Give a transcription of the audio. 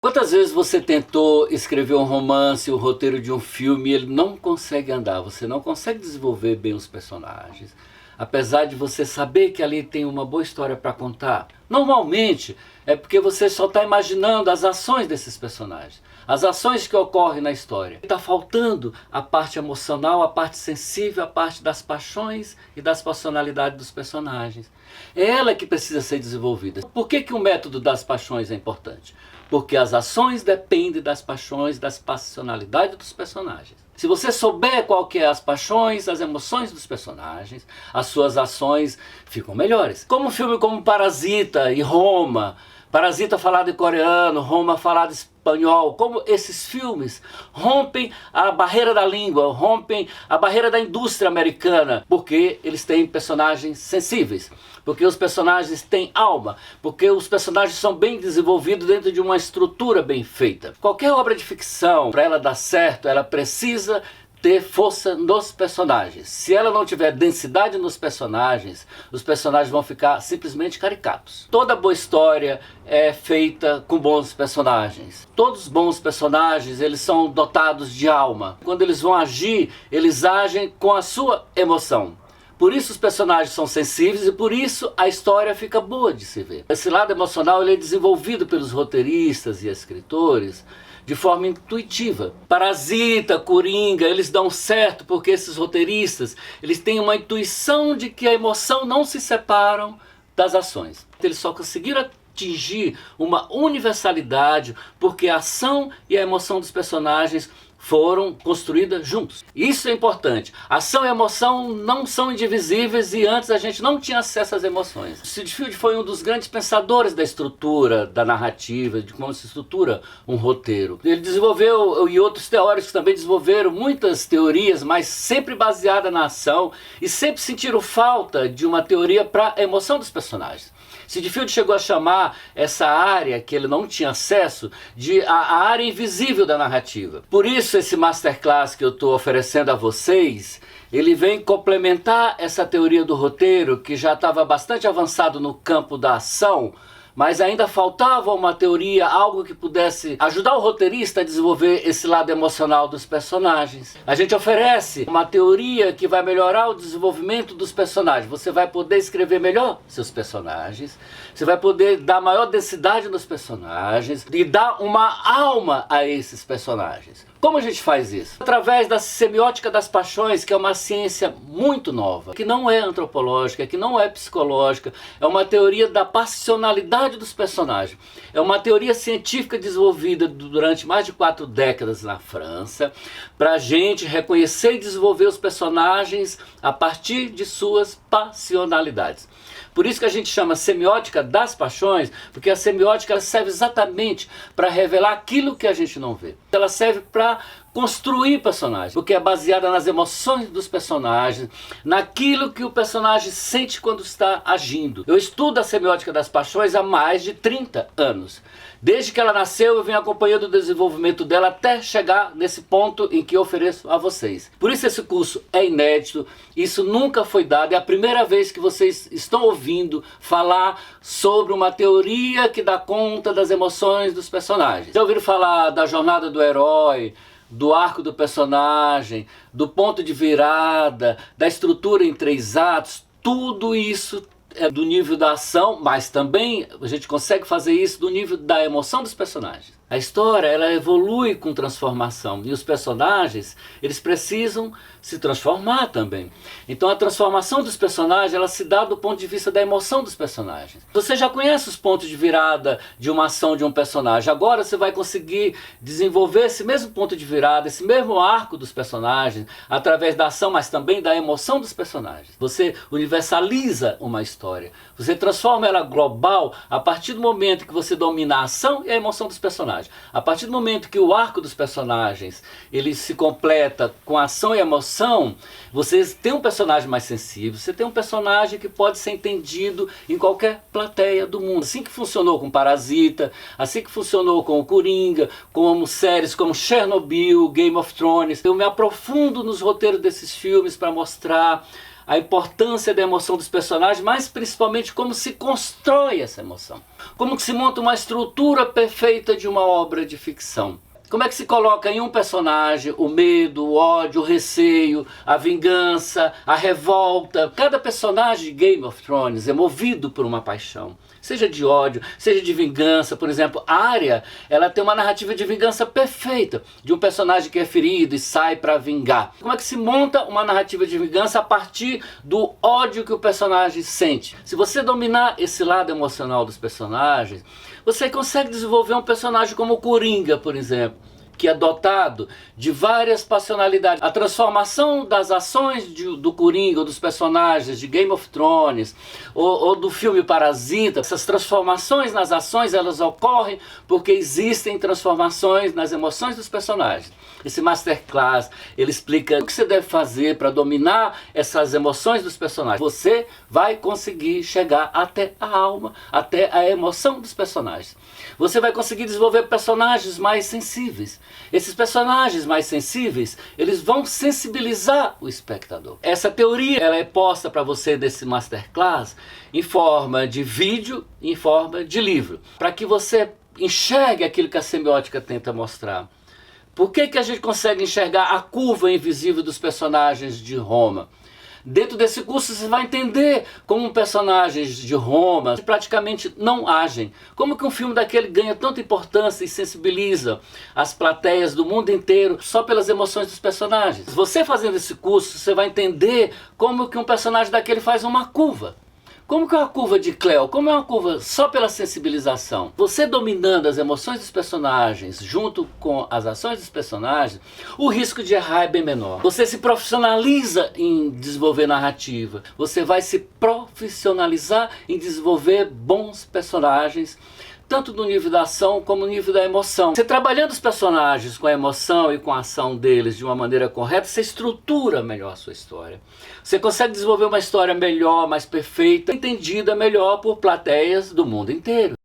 Quantas vezes você tentou escrever um romance, o roteiro de um filme, e ele não consegue andar, você não consegue desenvolver bem os personagens, apesar de você saber que ali tem uma boa história para contar? Normalmente é porque você só está imaginando as ações desses personagens, as ações que ocorrem na história. Está faltando a parte emocional, a parte sensível, a parte das paixões e das personalidades dos personagens. É ela que precisa ser desenvolvida. Por que o método das paixões é importante? Porque as ações dependem das paixões, das passionalidades dos personagens. Se você souber qual que é as paixões, as emoções dos personagens, as suas ações ficam melhores. Como um filme como Parasita e Roma, Parasita falado em coreano, Roma falado em espanhol, como esses filmes rompem a barreira da língua, rompem a barreira da indústria americana, porque eles têm personagens sensíveis, porque os personagens têm alma, porque os personagens são bem desenvolvidos dentro de uma estrutura bem feita. Qualquer obra de ficção, para ela dar certo, ela precisa ter força nos personagens. Se ela não tiver densidade nos personagens, os personagens vão ficar simplesmente caricatos. Toda boa história é feita com bons personagens. Todos os bons personagens, eles são dotados de alma. Quando eles vão agir, eles agem com a sua emoção. Por isso os personagens são sensíveis e por isso a história fica boa de se ver. Esse lado emocional ele é desenvolvido pelos roteiristas e escritores de forma intuitiva. Parasita, Coringa, eles dão certo porque esses roteiristas, eles têm uma intuição de que a emoção não se separam das ações. Eles só conseguiram atingir uma universalidade porque a ação e a emoção dos personagens foram construídas juntos. Isso é importante. Ação e emoção não são indivisíveis e antes a gente não tinha acesso às emoções. Sid Field foi um dos grandes pensadores da estrutura, da narrativa, de como se estrutura um roteiro. Ele desenvolveu, e outros teóricos também desenvolveram muitas teorias, mas sempre baseada na ação e sempre sentiram falta de uma teoria para a emoção dos personagens. Sid Field chegou a chamar essa área que ele não tinha acesso de a área invisível da narrativa. Por isso esse masterclass que eu estou oferecendo a vocês, ele vem complementar essa teoria do roteiro que já estava bastante avançado no campo da ação, mas ainda faltava uma teoria, algo que pudesse ajudar o roteirista a desenvolver esse lado emocional dos personagens. A gente oferece uma teoria que vai melhorar o desenvolvimento dos personagens. Você vai poder escrever melhor seus personagens, você vai poder dar maior densidade nos personagens e dar uma alma a esses personagens. Como a gente faz isso? Através da semiótica das paixões, que é uma ciência muito nova, que não é antropológica, que não é psicológica, é uma teoria da passionalidade dos personagens. É uma teoria científica desenvolvida durante mais de 4 décadas na França, para a gente reconhecer e desenvolver os personagens a partir de suas passionalidades. Por isso que a gente chama semiótica das paixões, porque a semiótica ela serve exatamente para revelar aquilo que a gente não vê. Ela serve para construir personagens, porque é baseada nas emoções dos personagens, naquilo que o personagem sente quando está agindo. Eu estudo a semiótica das paixões há mais de 30 anos. Desde que ela nasceu, eu venho acompanhando o desenvolvimento dela até chegar nesse ponto em que eu ofereço a vocês. Por isso esse curso é inédito, isso nunca foi dado, é a primeira vez que vocês estão ouvindo falar sobre uma teoria que dá conta das emoções dos personagens. Já ouviram falar da jornada do herói, do arco do personagem, do ponto de virada, da estrutura em 3 atos? Tudo isso é do nível da ação, mas também a gente consegue fazer isso do nível da emoção dos personagens. A história ela evolui com transformação e os personagens eles precisam se transformar também. Então a transformação dos personagens ela se dá do ponto de vista da emoção dos personagens. Você já conhece os pontos de virada de uma ação de um personagem. Agora você vai conseguir desenvolver esse mesmo ponto de virada, esse mesmo arco dos personagens através da ação, mas também da emoção dos personagens. Você universaliza uma história. Você transforma ela global a partir do momento que você domina a ação e a emoção dos personagens. A partir do momento que o arco dos personagens ele se completa com ação e emoção, você tem um personagem mais sensível, você tem um personagem que pode ser entendido em qualquer plateia do mundo. Assim que funcionou com Parasita, assim que funcionou com o Coringa, como séries como Chernobyl, Game of Thrones. Eu me aprofundo nos roteiros desses filmes para mostrar a importância da emoção dos personagens, mas principalmente como se constrói essa emoção. Como que se monta uma estrutura perfeita de uma obra de ficção. Como é que se coloca em um personagem o medo, o ódio, o receio, a vingança, a revolta. Cada personagem de Game of Thrones é movido por uma paixão. Seja de ódio, seja de vingança. Por exemplo, Arya, ela tem uma narrativa de vingança perfeita. De um personagem que é ferido e sai para vingar. Como é que se monta uma narrativa de vingança a partir do ódio que o personagem sente? Se você dominar esse lado emocional dos personagens, você consegue desenvolver um personagem como o Coringa, por exemplo, que é dotado de várias passionalidades. A transformação das ações do Coringa, ou dos personagens de Game of Thrones, ou do filme Parasita, essas transformações nas ações, elas ocorrem porque existem transformações nas emoções dos personagens. Esse Masterclass, ele explica o que você deve fazer para dominar essas emoções dos personagens. Você vai conseguir chegar até a alma, até a emoção dos personagens. Você vai conseguir desenvolver personagens mais sensíveis. Esses personagens mais sensíveis, eles vão sensibilizar o espectador. Essa teoria, ela é posta para você desse Masterclass em forma de vídeo, em forma de livro, para que você enxergue aquilo que a semiótica tenta mostrar. Por que a gente consegue enxergar a curva invisível dos personagens de Roma? Dentro desse curso você vai entender como personagens de Roma praticamente não agem. Como que um filme daquele ganha tanta importância e sensibiliza as plateias do mundo inteiro só pelas emoções dos personagens. Você fazendo esse curso, você vai entender como que um personagem daquele faz uma curva. Como que é uma curva de Cleo? Como é uma curva só pela sensibilização? Você dominando as emoções dos personagens junto com as ações dos personagens, o risco de errar é bem menor. Você se profissionaliza em desenvolver narrativa. Você vai se profissionalizar em desenvolver bons personagens, tanto no nível da ação como no nível da emoção. Você trabalhando os personagens com a emoção e com a ação deles de uma maneira correta, você estrutura melhor a sua história. Você consegue desenvolver uma história melhor, mais perfeita, entendida melhor por plateias do mundo inteiro.